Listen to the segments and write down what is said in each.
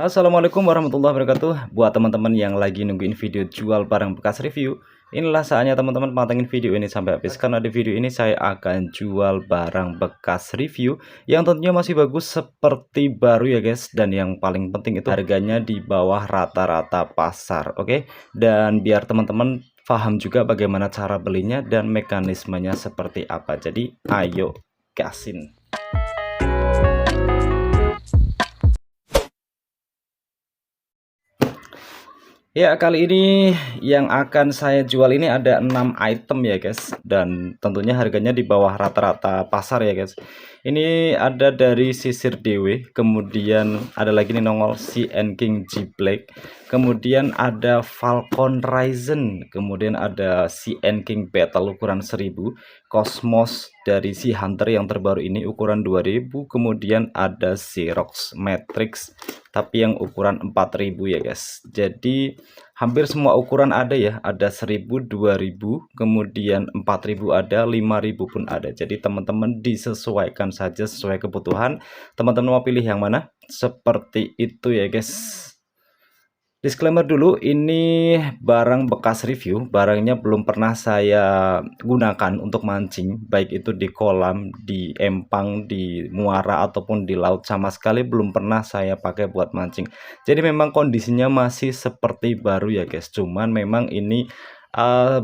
Assalamualaikum warahmatullahi wabarakatuh. Buat teman-teman yang lagi nungguin video jual barang bekas review, inilah saatnya teman-teman pantengin video ini sampai habis, karena di video ini saya akan jual barang bekas review yang tentunya masih bagus seperti baru ya guys. Dan yang paling penting itu harganya di bawah rata-rata pasar. Oke, dan biar teman-teman paham juga bagaimana cara belinya dan mekanismenya seperti apa. Jadi ayo gasin. Ya, kali ini yang akan saya jual ini ada 6 item ya guys, dan tentunya harganya di bawah rata-rata pasar ya guys. Ini ada dari Sisir Dewe, kemudian ada lagi nih nongol CN King G Black, kemudian ada Falcon Ryzen, kemudian ada CN King Battle ukuran 1000, Cosmos dari si Hunter yang terbaru ini ukuran 2000, kemudian ada Xerox Matrix tapi yang ukuran 4000 ya guys. Jadi hampir semua ukuran ada ya, ada 1000, 2000, kemudian 4000 ada, 5000 pun ada. Jadi teman-teman disesuaikan saja sesuai kebutuhan. Teman-teman mau pilih yang mana? Seperti itu ya guys. Disclaimer dulu, ini barang bekas review, barangnya belum pernah saya gunakan untuk mancing, baik itu di kolam, di empang, di muara, ataupun di laut, sama sekali belum pernah saya pakai buat mancing. Jadi memang kondisinya masih seperti baru ya guys, cuman memang ini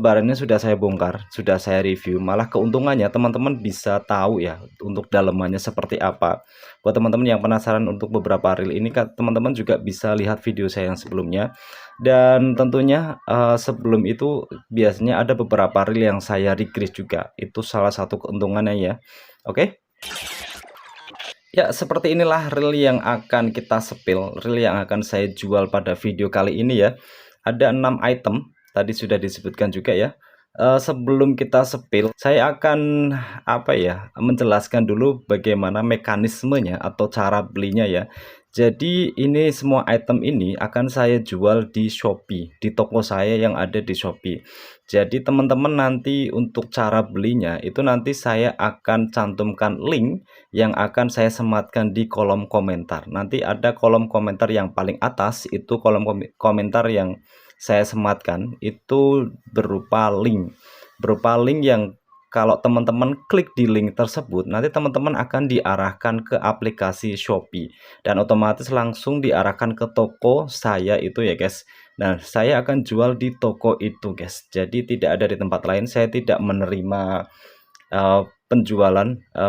barangnya sudah saya bongkar, sudah saya review. Malah keuntungannya teman-teman bisa tahu ya untuk dalemannya seperti apa. Buat teman-teman yang penasaran untuk beberapa reel ini, teman-teman juga bisa lihat video saya yang sebelumnya. Dan tentunya sebelum itu biasanya ada beberapa reel yang saya request juga. Itu salah satu keuntungannya ya. Oke. Ya, seperti inilah reel yang akan kita sepil, reel yang akan saya jual pada video kali ini ya. Ada 6 item, tadi sudah disebutkan juga ya. Sebelum kita sepil, saya akan menjelaskan dulu bagaimana mekanismenya atau cara belinya ya. Jadi ini semua item ini akan saya jual di Shopee, di toko saya yang ada di Shopee. Jadi teman-teman nanti untuk cara belinya itu nanti saya akan cantumkan link yang akan saya sematkan di kolom komentar. Nanti ada kolom komentar yang paling atas, itu kolom komentar yang saya sematkan itu berupa link yang kalau teman-teman klik di link tersebut, nanti teman-teman akan diarahkan ke aplikasi Shopee dan otomatis langsung diarahkan ke toko saya itu ya guys. Nah, saya akan jual di toko itu guys. Jadi tidak ada di tempat lain, saya tidak menerima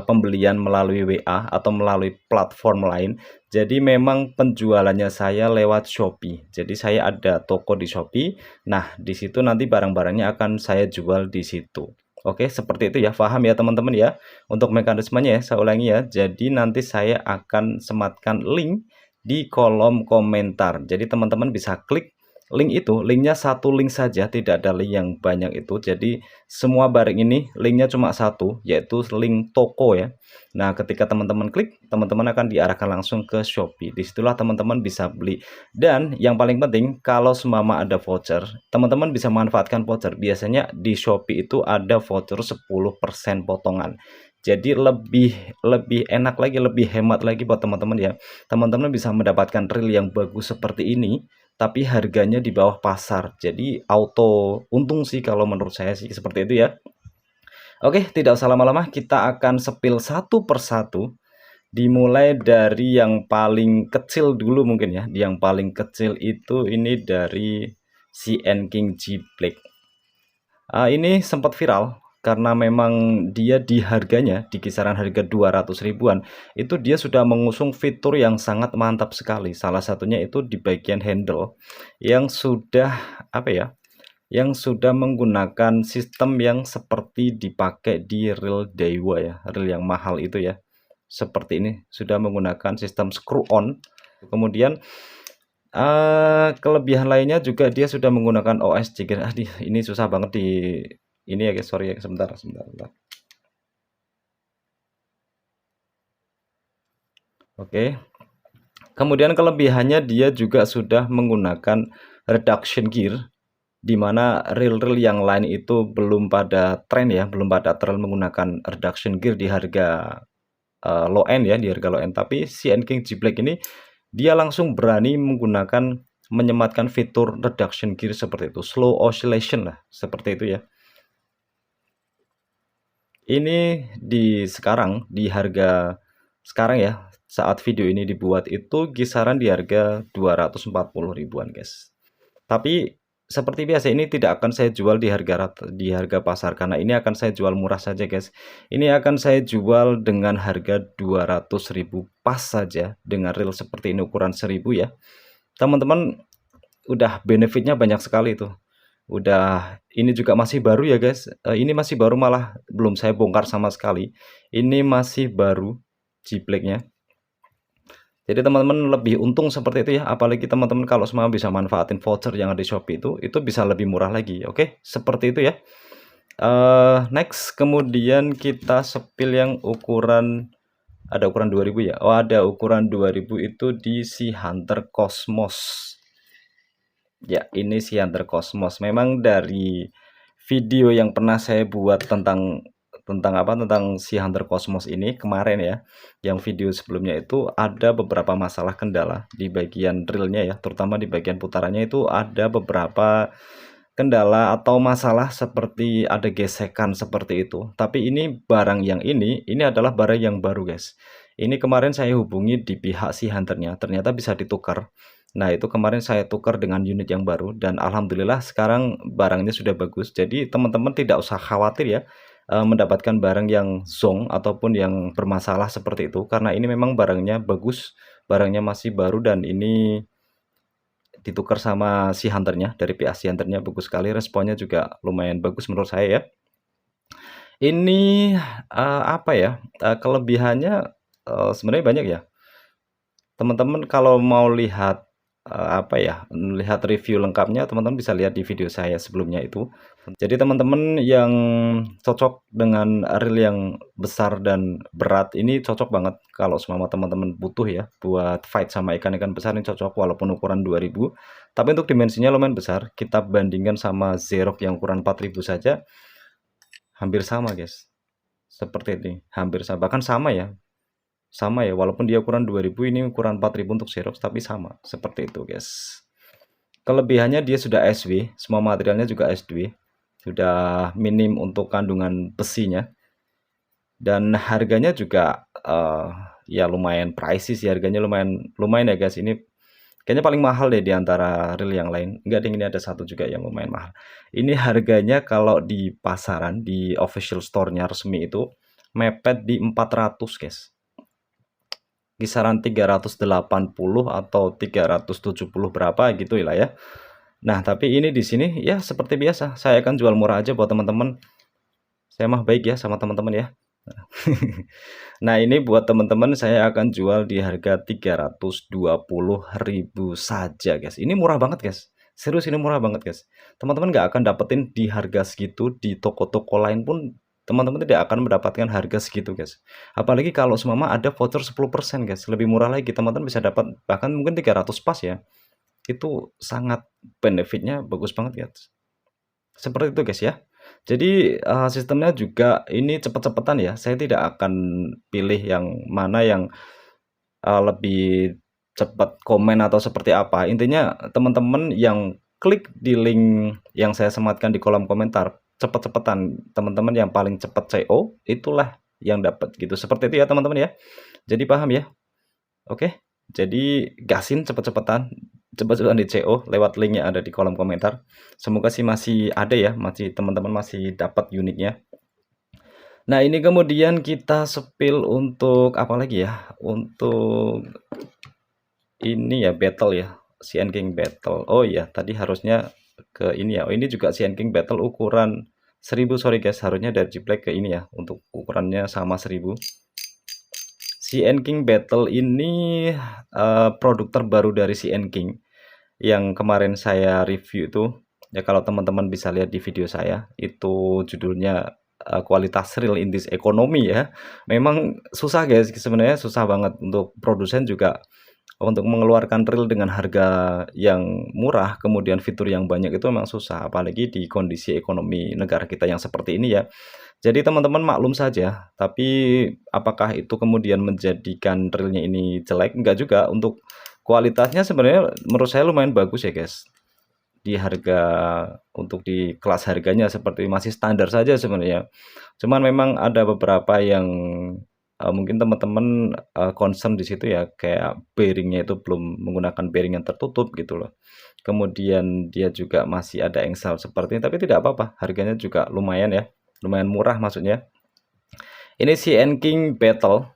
pembelian melalui WA atau melalui platform lain. Jadi memang penjualannya saya lewat Shopee. Jadi saya ada toko di Shopee. Nah, di situ nanti barang-barangnya akan saya jual di situ. Oke, seperti itu ya, paham ya teman-teman ya. Untuk mekanismenya ya, saya ulangi ya. Jadi nanti saya akan sematkan link di kolom komentar. Jadi teman-teman bisa klik link itu, linknya satu link saja, tidak ada link yang banyak itu. Jadi semua barang ini linknya cuma satu, yaitu link toko ya. Nah, ketika teman-teman klik, teman-teman akan diarahkan langsung ke Shopee. Disitulah teman-teman bisa beli. Dan yang paling penting, kalau semama ada voucher, teman-teman bisa manfaatkan voucher. Biasanya di Shopee itu ada voucher 10% potongan. Jadi lebih enak lagi, lebih hemat lagi buat teman-teman ya. Teman-teman bisa mendapatkan reel yang bagus seperti ini, tapi harganya di bawah pasar. Jadi auto untung sih kalau menurut saya sih seperti itu ya. Oke, tidak usah lama-lama, kita akan sepil satu persatu. Dimulai dari yang paling kecil dulu mungkin ya. Yang paling kecil itu ini dari CN King G Black. Ini sempat viral karena memang dia di harganya di kisaran harga 200 ribuan itu dia sudah mengusung fitur yang sangat mantap sekali. Salah satunya itu di bagian handle yang sudah yang sudah menggunakan sistem yang seperti dipakai di reel Daiwa ya, reel yang mahal itu ya. Seperti ini, sudah menggunakan sistem screw on. Kemudian kelebihan lainnya juga dia sudah menggunakan OS Jigger. Ini susah banget di ini ya guys, sorry ya, sebentar. Oke. Kemudian kelebihannya dia juga sudah menggunakan reduction gear, di mana reel-reel yang lain itu belum pada tren ya, belum pada tren menggunakan reduction gear di harga low end ya, di harga low end. Tapi CN King G Black ini dia langsung berani menggunakan menyematkan fitur reduction gear seperti itu, slow oscillation lah, seperti itu ya. Ini di harga sekarang ya, saat video ini dibuat itu kisaran di harga 240 ribuan guys. Tapi seperti biasa ini tidak akan saya jual di harga pasar, karena ini akan saya jual murah saja guys. Ini akan saya jual dengan harga 200.000 pas saja dengan reel seperti ini ukuran 1000 ya. Teman-teman udah benefitnya banyak sekali tuh. Udah, ini juga masih baru ya guys. Ini masih baru, malah belum saya bongkar sama sekali. Ini masih baru jipleknya. Jadi teman-teman lebih untung seperti itu ya. Apalagi teman-teman kalau semua bisa manfaatin voucher yang ada di Shopee itu bisa lebih murah lagi. Oke, seperti itu ya. Next, kemudian kita sepil yang ukuran, ada ukuran 2000 ya. Oh, ada ukuran 2000 itu di si Hunter Cosmos. Ya, ini si Hunter Cosmos. Memang dari video yang pernah saya buat tentang si Hunter Cosmos ini kemarin ya, yang video sebelumnya itu ada beberapa masalah kendala di bagian drillnya ya, terutama di bagian putarannya itu ada beberapa kendala atau masalah seperti ada gesekan seperti itu. Tapi ini barang yang ini adalah barang yang baru guys. Ini kemarin saya hubungi di pihak si Hunternya, ternyata bisa ditukar. Nah, itu kemarin saya tukar dengan unit yang baru dan alhamdulillah sekarang barangnya sudah bagus. Jadi teman-teman tidak usah khawatir ya mendapatkan barang yang zonk ataupun yang bermasalah seperti itu, karena ini memang barangnya bagus, barangnya masih baru, dan ini ditukar sama si Hunternya, dari pihak si Hunternya bagus sekali, responnya juga lumayan bagus menurut saya ya. Ini apa ya, kelebihannya sebenarnya banyak ya. Teman-teman kalau mau lihat apa ya, lihat review lengkapnya teman-teman bisa lihat di video saya sebelumnya itu. Jadi teman-teman yang cocok dengan reel yang besar dan berat ini cocok banget kalau semua teman-teman butuh ya buat fight sama ikan-ikan besar, ini cocok walaupun ukuran 2000. Tapi untuk dimensinya lumayan besar, kita bandingkan sama Zerok yang ukuran 4000 saja hampir sama guys. Seperti ini, hampir sama, bahkan sama ya. Sama ya, walaupun dia ukuran 2000, ini ukuran 4000 untuk Xerox, tapi sama seperti itu guys. Kelebihannya dia sudah SW, semua materialnya juga SW, sudah minim untuk kandungan besinya, dan harganya juga ya lumayan pricey sih, harganya lumayan ya guys. Ini kayaknya paling mahal deh di antara reel yang lain. Enggak ding, ini ada satu juga yang lumayan mahal. Ini harganya kalau di pasaran, di official store-nya resmi itu mepet di 400 guys, kisaran 380 atau 370 berapa gitu lah ya. Nah, tapi ini di sini ya seperti biasa, saya akan jual murah aja buat teman-teman. Saya mah baik ya sama teman-teman ya. Nah, ini buat teman-teman saya akan jual di harga 320.000 saja guys. Ini murah banget guys. Serius, ini murah banget guys. Teman-teman nggak akan dapetin di harga segitu di toko-toko lain pun. Teman-teman tidak akan mendapatkan harga segitu guys. Apalagi kalau semama ada voucher 10% guys, lebih murah lagi, teman-teman bisa dapat bahkan mungkin 300 pas ya. Itu sangat benefitnya bagus banget guys. Seperti itu guys ya. Jadi sistemnya juga ini cepet-cepetan ya. Saya tidak akan pilih yang mana yang lebih cepat komen atau seperti apa. Intinya teman-teman yang klik di link yang saya sematkan di kolom komentar, cepet-cepetan teman-teman yang paling cepat CO itulah yang dapat gitu. Seperti itu ya teman-teman ya. Jadi paham ya? Oke. Jadi gasin cepet-cepetan di CO lewat link yang ada di kolom komentar. Semoga sih masih ada ya, masih teman-teman masih dapat unitnya. Nah, ini kemudian kita sepil untuk apa lagi ya? Untuk ini ya, battle ya, CN King battle. Oh iya, tadi harusnya ke ini ya. Oh, ini juga CN King battle ukuran 1000, sorry guys, harusnya dari Jiplek ke ini ya, untuk ukurannya sama 1000. CN King battle ini produk terbaru dari CN King yang kemarin saya review itu ya. Kalau teman-teman bisa lihat di video saya itu judulnya kualitas reel in this economy ya. Memang susah guys, sebenarnya susah banget untuk produsen juga untuk mengeluarkan reel dengan harga yang murah kemudian fitur yang banyak, itu memang susah, apalagi di kondisi ekonomi negara kita yang seperti ini ya. Jadi teman-teman maklum saja. Tapi apakah itu kemudian menjadikan reelnya ini jelek? Enggak juga. Untuk kualitasnya sebenarnya menurut saya lumayan bagus ya guys. Di harga untuk di kelas harganya seperti masih standar saja sebenarnya. Cuman memang ada beberapa yang mungkin teman-teman concern di situ ya, kayak bearingnya itu belum menggunakan bearing yang tertutup gitu loh. Kemudian dia juga masih ada engsel seperti ini, tapi tidak apa-apa, harganya juga lumayan ya, lumayan murah maksudnya. Ini CN King Battle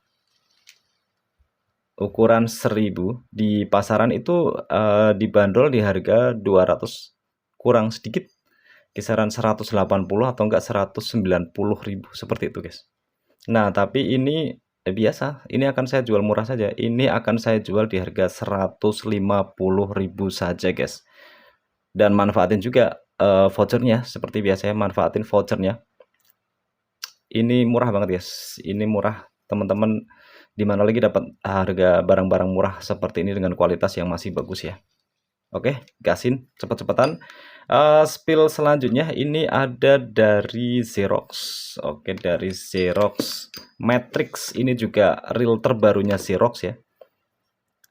ukuran 1000 di pasaran itu dibanderol di harga 200 kurang sedikit, kisaran 180 atau enggak 190.000 seperti itu guys. Nah tapi ini biasa, ini akan saya jual murah saja, ini akan saya jual di harga 150.000 saja guys. Dan manfaatin juga vouchernya, seperti biasanya manfaatin vouchernya. Ini murah banget guys, ini murah teman-teman, dimana lagi dapat harga barang-barang murah seperti ini dengan kualitas yang masih bagus ya. Oke, gasin cepet-cepetan. Spill selanjutnya ini ada dari Xerox. Oke, dari Xerox Matrix, ini juga reel terbarunya Xerox ya.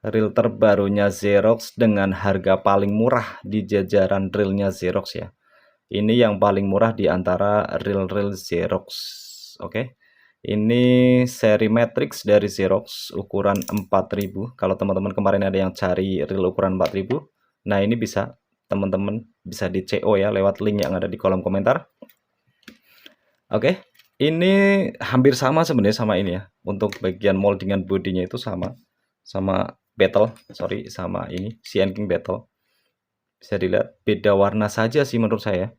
Reel terbarunya Xerox dengan harga paling murah di jajaran reelnya Xerox ya. Ini yang paling murah di antara reel-reel Xerox. Oke. Ini seri Matrix dari Xerox ukuran 4000. Kalau teman-teman kemarin ada yang cari reel ukuran 4000, nah ini bisa teman-teman bisa di CO ya lewat link yang ada di kolom komentar. Oke. Ini hampir sama sebenarnya sama ini ya. Untuk bagian moldingan bodinya itu sama Battle, sorry, sama ini CN King Battle. Bisa dilihat beda warna saja sih menurut saya.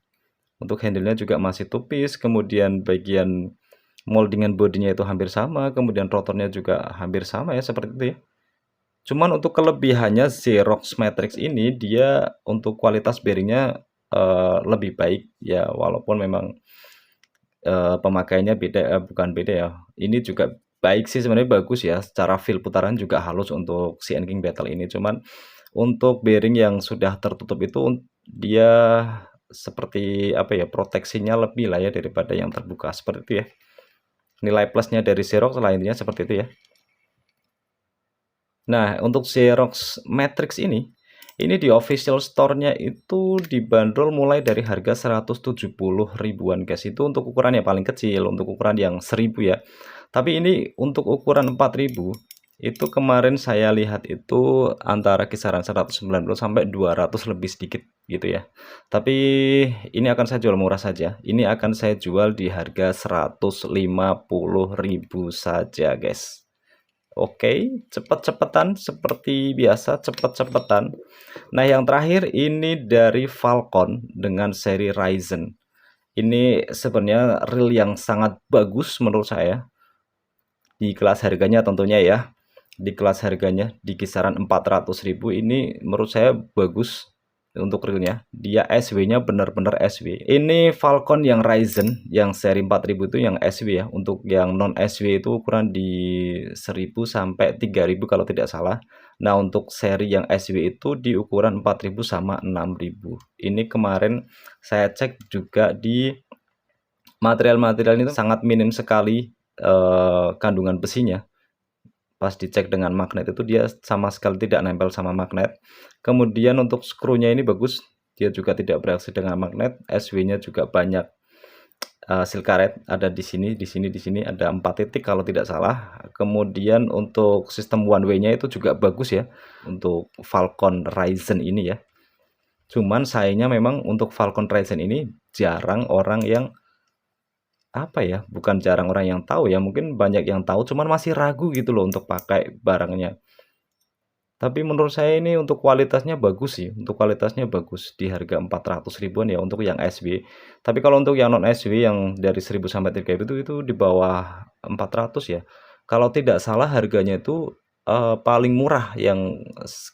Untuk handle-nya juga masih tupis, kemudian bagian moldingan bodinya itu hampir sama, kemudian rotornya juga hampir sama ya, seperti itu ya. Cuman untuk kelebihannya Xerox Matrix ini, dia untuk kualitas bearingnya lebih baik ya, walaupun memang pemakaiannya beda, bukan beda ya. Ini juga baik sih sebenarnya, bagus ya, secara feel putaran juga halus untuk CN King Battle ini. Cuman untuk bearing yang sudah tertutup itu dia seperti apa ya, proteksinya lebih lah ya daripada yang terbuka seperti itu ya. Nilai plusnya dari Xerox lainnya seperti itu ya. Nah untuk Xerox Matrix ini di official store-nya itu dibanderol mulai dari harga 170 ribuan guys. Itu untuk ukuran yang paling kecil, untuk ukuran yang 1000 ya. Tapi ini untuk ukuran 4000 itu kemarin saya lihat itu antara kisaran 190 sampai 200 lebih sedikit gitu ya. Tapi ini akan saya jual murah saja. Ini akan saya jual di harga 150.000 saja guys. Oke, cepet-cepetan seperti biasa, cepet-cepetan. Nah yang terakhir ini dari Falcon dengan seri Ryzen. Ini sebenarnya reel yang sangat bagus menurut saya. Di kelas harganya tentunya ya, di kelas harganya di kisaran 400.000 ini menurut saya bagus untuk realnya. Dia SW-nya benar-benar SW. Ini Falcon yang Ryzen yang seri 4000 itu yang SW ya. Untuk yang non SW itu ukuran di 1000 sampai 3000 kalau tidak salah. Nah, untuk seri yang SW itu di ukuran 4000 sama 6000. Ini kemarin saya cek juga di material-material itu sangat minim sekali kandungan besinya. Pas dicek dengan magnet itu dia sama sekali tidak nempel sama magnet. Kemudian untuk skrunya ini bagus, dia juga tidak bereaksi dengan magnet. SW-nya juga banyak seal karet, ada di sini, di sini, di sini ada 4 titik kalau tidak salah. Kemudian untuk sistem one way-nya itu juga bagus ya untuk Falcon Ryzen ini ya. Cuman sayangnya memang untuk Falcon Ryzen ini jarang orang yang apa ya, bukan jarang orang yang tahu ya, mungkin banyak yang tahu cuman masih ragu gitu loh untuk pakai barangnya. Tapi menurut saya ini untuk kualitasnya bagus sih, untuk kualitasnya bagus di harga 400 ribuan ya untuk yang SW. Tapi kalau untuk yang non SW yang dari 1000 sampai 3000 itu di bawah 400 ya. Kalau tidak salah harganya itu paling murah yang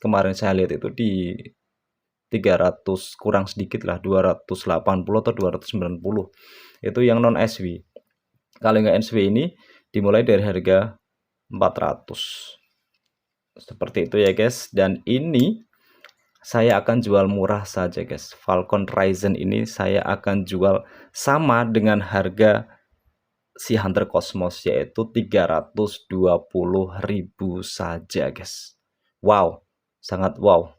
kemarin saya lihat itu di 300 kurang sedikit lah, 280 atau 290. Itu yang non SW. Kalau nggak SW ini dimulai dari harga 400. Seperti itu ya guys. Dan ini saya akan jual murah saja guys. Falcon Ryzen ini saya akan jual sama dengan harga si Hunter Cosmos, yaitu 320.000 saja guys. Wow, sangat wow.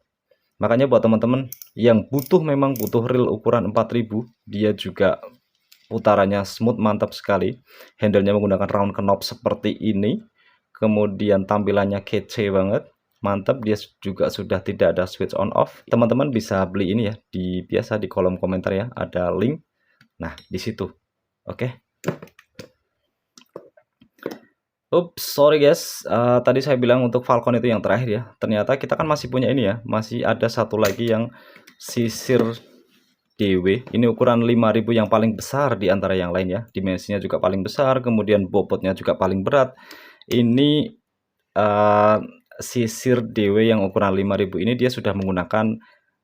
Makanya buat teman-teman yang memang butuh reel ukuran 4000, dia juga putarannya smooth, mantap sekali. Handlenya menggunakan round knob seperti ini. Kemudian tampilannya kece banget, mantap. Dia juga sudah tidak ada switch on off. Teman-teman bisa beli ini ya, biasa di kolom komentar ya, ada link. Nah, di situ. Oke. Ups, sorry guys. Tadi saya bilang untuk Falcon itu yang terakhir ya. Ternyata kita kan masih punya ini ya. Masih ada satu lagi yang sisir DW. Ini ukuran 5000 yang paling besar di antara yang lain ya. Dimensinya juga paling besar, kemudian bobotnya juga paling berat. Ini sisir DW yang ukuran 5000 ini dia sudah menggunakan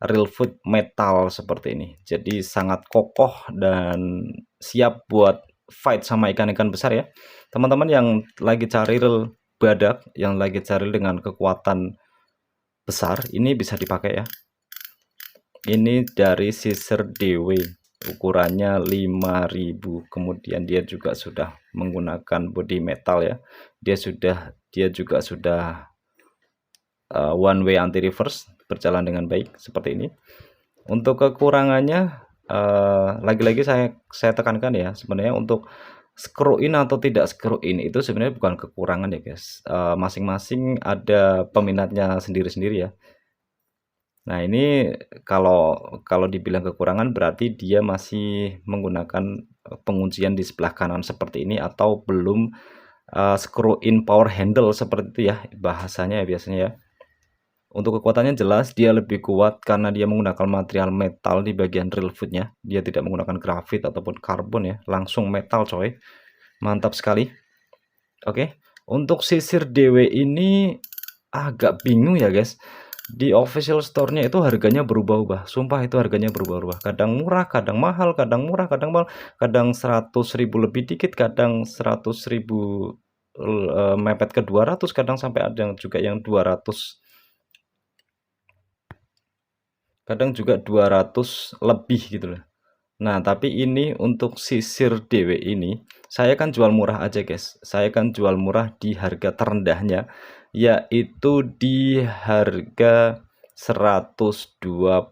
real foot metal seperti ini. Jadi sangat kokoh dan siap buat fight sama ikan-ikan besar ya. Teman-teman yang lagi cari reel badak, yang lagi cari dengan kekuatan besar, ini bisa dipakai ya. Ini dari sisir DW, ukurannya 5000. Kemudian dia juga sudah menggunakan body metal ya. Dia juga sudah one way anti reverse, berjalan dengan baik seperti ini. Untuk kekurangannya lagi-lagi saya tekankan ya, sebenarnya untuk screw in atau tidak screw in itu sebenarnya bukan kekurangan ya guys. Masing-masing ada peminatnya sendiri-sendiri ya. Nah, ini kalau dibilang kekurangan berarti dia masih menggunakan penguncian di sebelah kanan seperti ini, atau belum screw in power handle seperti itu ya bahasanya ya biasanya ya. Untuk kekuatannya jelas dia lebih kuat karena dia menggunakan material metal di bagian reel footnya. Dia tidak menggunakan grafit ataupun karbon ya, langsung metal coy. Mantap sekali. Oke, untuk sisir DW ini agak bingung ya guys. Di official store-nya itu harganya berubah-ubah. Sumpah itu harganya berubah-ubah. Kadang murah, kadang mahal, kadang murah, kadang mahal, kadang 100.000 lebih dikit, kadang 100.000 mepet ke 200, kadang sampai ada yang juga yang 200. Kadang juga 200 lebih gitu loh. Nah, tapi ini untuk sisir DW ini, saya kan jual murah aja guys. Saya kan jual murah di harga terendahnya, yaitu di harga 120.000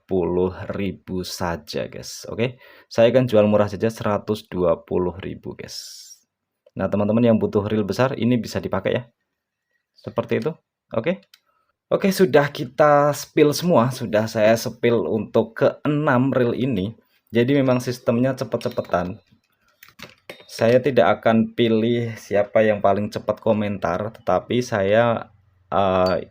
saja guys. Oke, saya kan jual murah saja 120.000 guys. Nah, teman-teman yang butuh reel besar ini bisa dipakai ya, seperti itu. Oke. Oke, sudah kita spill semua, sudah saya spill untuk ke-6 reel ini. Jadi memang sistemnya cepet-cepetan. Saya tidak akan pilih siapa yang paling cepat komentar, tetapi saya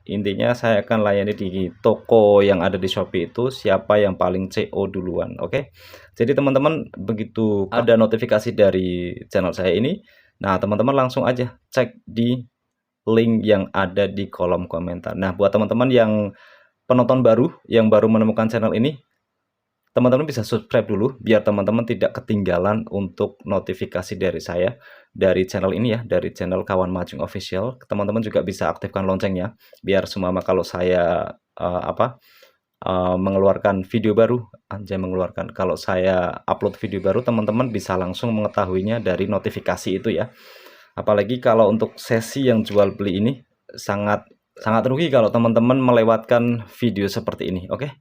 intinya saya akan layani di toko yang ada di Shopee itu siapa yang paling CO duluan. Oke. Jadi teman-teman begitu ada notifikasi dari channel saya ini, nah teman-teman langsung aja cek di link yang ada di kolom komentar. Nah, buat teman-teman yang penonton baru, yang baru menemukan channel ini, teman-teman bisa subscribe dulu, biar teman-teman tidak ketinggalan untuk notifikasi dari saya, dari channel ini ya, dari channel Kawan Majung Official. Teman-teman juga bisa aktifkan loncengnya, biar semua kalau saya mengeluarkan video baru, kalau saya upload video baru, teman-teman bisa langsung mengetahuinya dari notifikasi itu ya. Apalagi kalau untuk sesi yang jual beli ini sangat rugi kalau teman-teman melewatkan video seperti ini. Oke.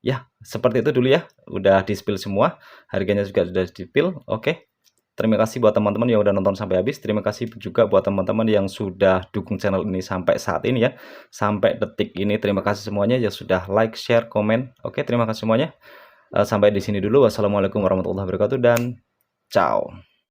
Ya, seperti itu dulu ya. Udah di-spill semua, harganya juga sudah di-spill. Oke. Terima kasih buat teman-teman yang udah nonton sampai habis. Terima kasih juga buat teman-teman yang sudah dukung channel ini sampai saat ini ya. Sampai detik ini. Terima kasih semuanya yang sudah like, share, komen. Oke, terima kasih semuanya. Sampai di sini dulu. Wassalamualaikum warahmatullahi wabarakatuh dan ciao.